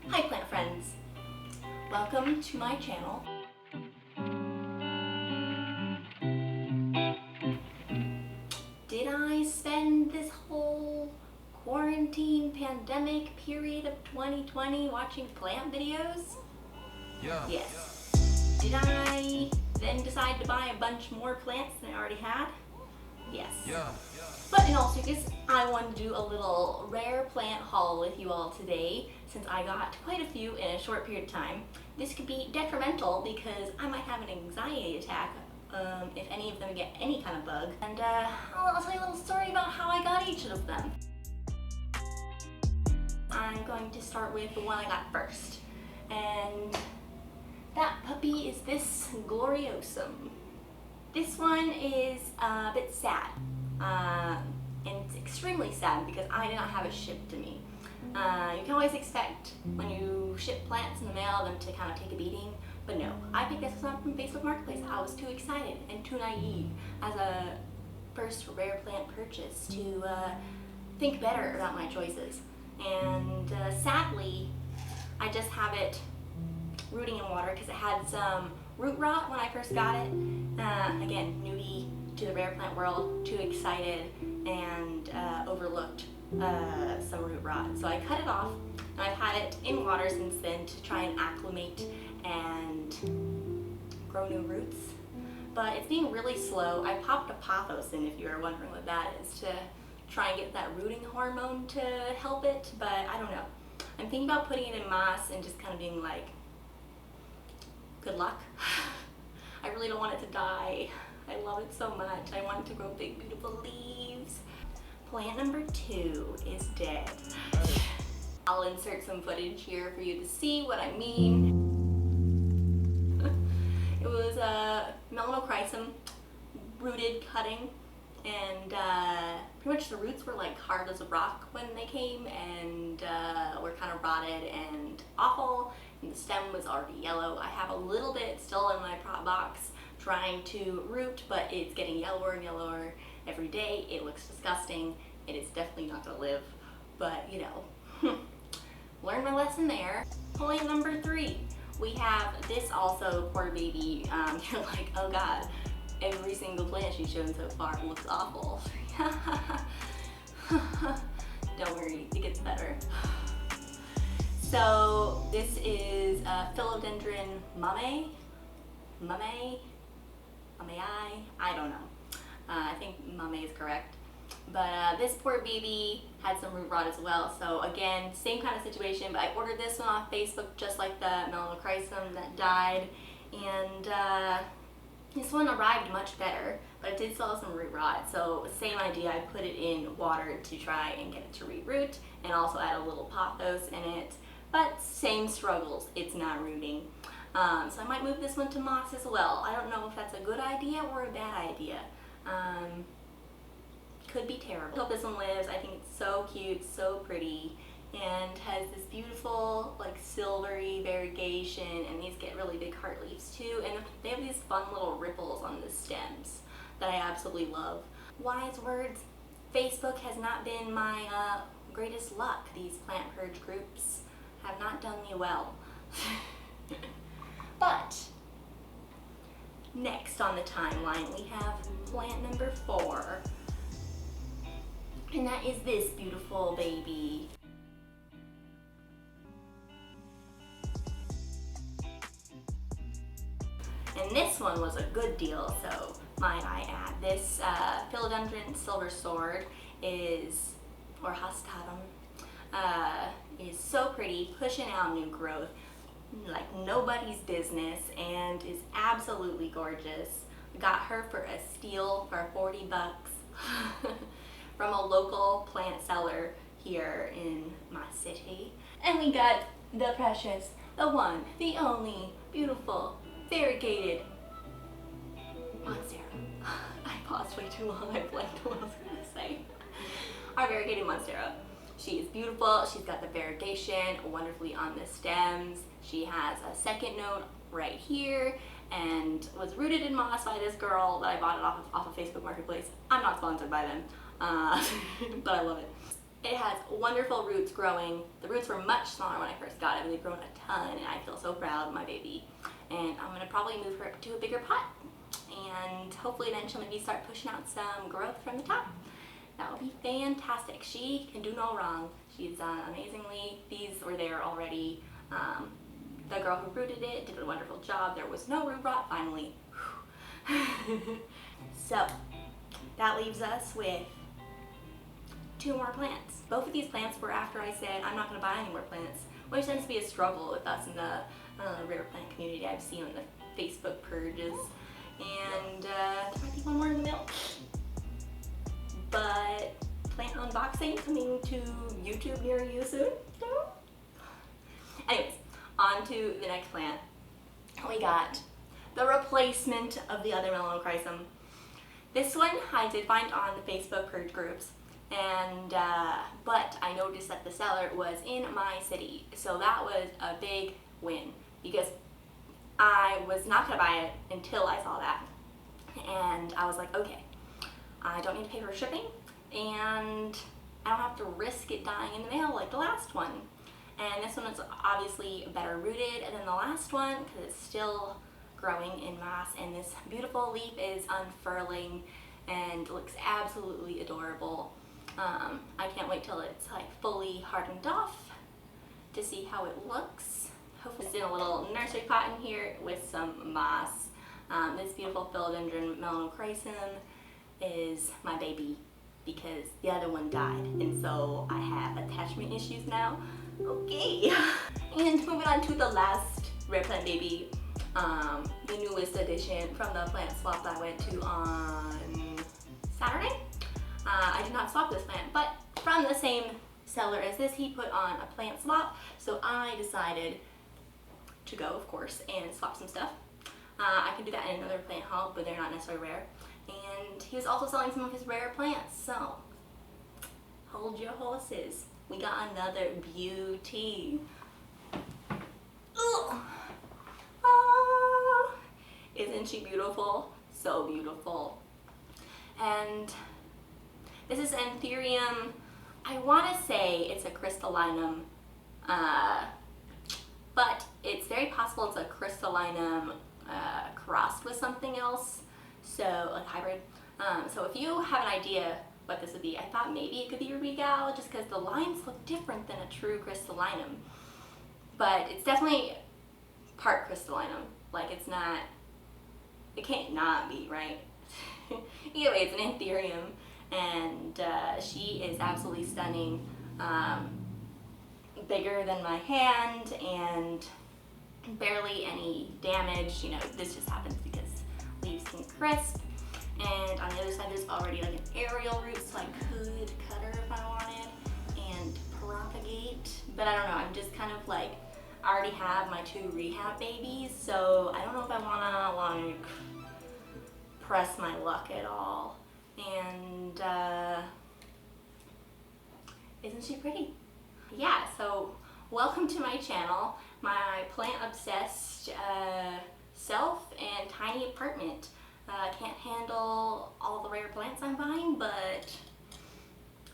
Hi plant friends, welcome to my channel. Did I spend this whole quarantine pandemic period of 2020 watching plant videos? Yeah. Yes. Did I then decide to buy a bunch more plants than I already had? Yes. Yeah. But in all seriousness, I wanted to do a little rare plant haul with you all today since I got quite a few in a short period of time. This could be detrimental because I might have an anxiety attack if any of them get any kind of bug. And I'll tell you a little story about how I got each of them. I'm going to start with the one I got first. And that puppy is this Gloriosum. This one is a bit sad. And it's extremely sad because I did not have it shipped to me. You can always expect when you ship plants in the mail them to kind of take a beating, but no. I picked this one up from Facebook Marketplace. I was too excited and too naive as a first rare plant purchase to think better about my choices. And sadly, I just have it rooting in water because it had some root rot when I first got it. Again, newbie to the rare plant world, too excited, and overlooked some root rot. So I cut it off, and I've had it in water since then to try and acclimate and grow new roots. But it's being really slow. I popped a pothos in, if you were wondering what that is, to try and get that rooting hormone to help it, but I don't know. I'm thinking about putting it in moss and just kind of being like, good luck. I really don't want it to die. I love it so much. I want it to grow big, beautiful leaves. Plant number 2 is dead. I'll insert some footage here for you to see what I mean. It was a melanochrysum rooted cutting, and pretty much the roots were like hard as a rock when they came and were kind of rotted and awful, and the stem was already yellow. I have a little bit still in my prop box trying to root, but it's getting yellower and yellower every day. It looks disgusting. It is definitely not gonna live, but you know, learn my lesson there. Point number 3, we have this also poor baby. You're like, oh god, every single plant she's shown so far looks awful. Don't worry, it gets better. So this is Philodendron mame. I don't know. I think mame is correct. But this poor baby had some root rot as well. So again, same kind of situation, but I ordered this one off Facebook just like the melanochrysum that died. And this one arrived much better, but it did still have some root rot. So same idea, I put it in water to try and get it to reroot and also add a little pothos in it. But same struggles, it's not rooting. So I might move this one to moss as well. I don't know if that's a good idea or a bad idea. Could be terrible. I hope this one lives. I think it's so cute, so pretty, and has this beautiful like silvery variegation, and these get really big heart leaves too, and they have these fun little ripples on the stems that I absolutely love. Wise words, Facebook has not been my greatest luck. These plant purge groups have not done me well. But next on the timeline we have plant number 4, and that is this beautiful baby. And this one was a good deal, so might I add. This Philodendron silver sword is, or hastatum, is so pretty, pushing out new growth like nobody's business, and is absolutely gorgeous. I got her for a steal for 40 bucks from a local plant seller here in my city. And we got the precious, the one, the only, beautiful, variegated Monstera. I paused way too long, I blanked what I was gonna say. Our variegated Monstera. She is beautiful, she's got the variegation wonderfully on the stems. She has a second note right here and was rooted in moss by this girl that I bought it off of Facebook Marketplace. I'm not sponsored by them, but I love it. It has wonderful roots growing. The roots were much smaller when I first got it, but they've grown a ton, and I feel so proud of my baby. And I'm gonna probably move her to a bigger pot, and hopefully eventually maybe start pushing out some growth from the top. That would be fantastic. She can do no wrong. She's done amazingly. These were there already. The girl who rooted it did a wonderful job. There was no root rot finally. So that leaves us with 2 more plants. Both of these plants were after I said I'm not going to buy any more plants, which tends to be a struggle with us in the rare plant community I've seen on the Facebook purges. And there might be one more in the mail. But plant unboxing coming to YouTube near you soon. Anyways, on to the next plant. We got the replacement of the other Melanochrysum. This one I did find on the Facebook purge groups, and but I noticed that the seller was in my city, so that was a big win because I was not gonna buy it until I saw that, and I was like, okay, I don't need to pay for shipping, and I don't have to risk it dying in the mail like the last one. And this one is obviously better rooted than the last one because it's still growing in mass, and this beautiful leaf is unfurling and looks absolutely adorable. I can't wait till it's like fully hardened off to see how it looks. Hopefully it's in a little nursery pot in here with some moss. This beautiful philodendron Melanochrysum is my baby because the other one died, and so I have attachment issues now. Okay, and moving on to the last rare plant baby, the newest addition from the plant swap that I went to on Saturday. I did not swap this plant, but from the same seller as this, he put on a plant swap, so I decided to go, of course, and swap some stuff. I can do that in another plant haul, but they're not necessarily rare. And he was also selling some of his rare plants, so hold your horses. We got another beauty. Ugh. Ah, isn't she beautiful? So beautiful. And this is Anthurium. I want to say it's a crystallinum, but it's very possible it's a crystallinum crossed with something else, so like hybrid. So if you have an idea what this would be, I thought maybe it could be a regal just because the lines look different than a true crystallinum, but it's definitely part crystallinum. Like it's not, it can't not be, right? Either way, it's an Anthurium, and she is absolutely stunning. Bigger than my hand and barely any damage. You know, this just happens because leaves can crisp. And on the other side, there's already like an aerial root, so I could cut her if I wanted and propagate. But I don't know, I'm just kind of like, I already have my 2 rehab babies, so I don't know if I wanna like press my luck at all. And isn't she pretty? Yeah, so welcome to my channel, my plant obsessed self and tiny apartment. Can't handle all the rare plants I'm buying, but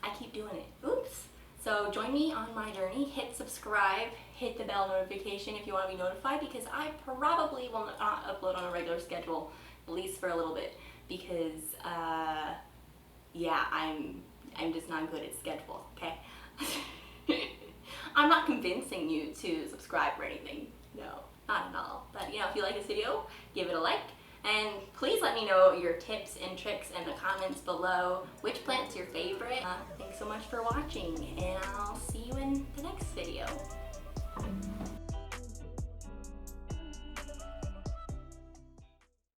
I keep doing it. Oops. So join me on my journey. Hit subscribe, hit the bell notification if you want to be notified, because I probably will not upload on a regular schedule, at least for a little bit, because yeah, I'm just not good at schedule, okay? I'm not convincing you to subscribe or anything, no, not at all. But you know, if you like this video, give it a like. And please let me know your tips and tricks in the comments below. Which plant's your favorite? Thanks so much for watching, and I'll see you in the next video.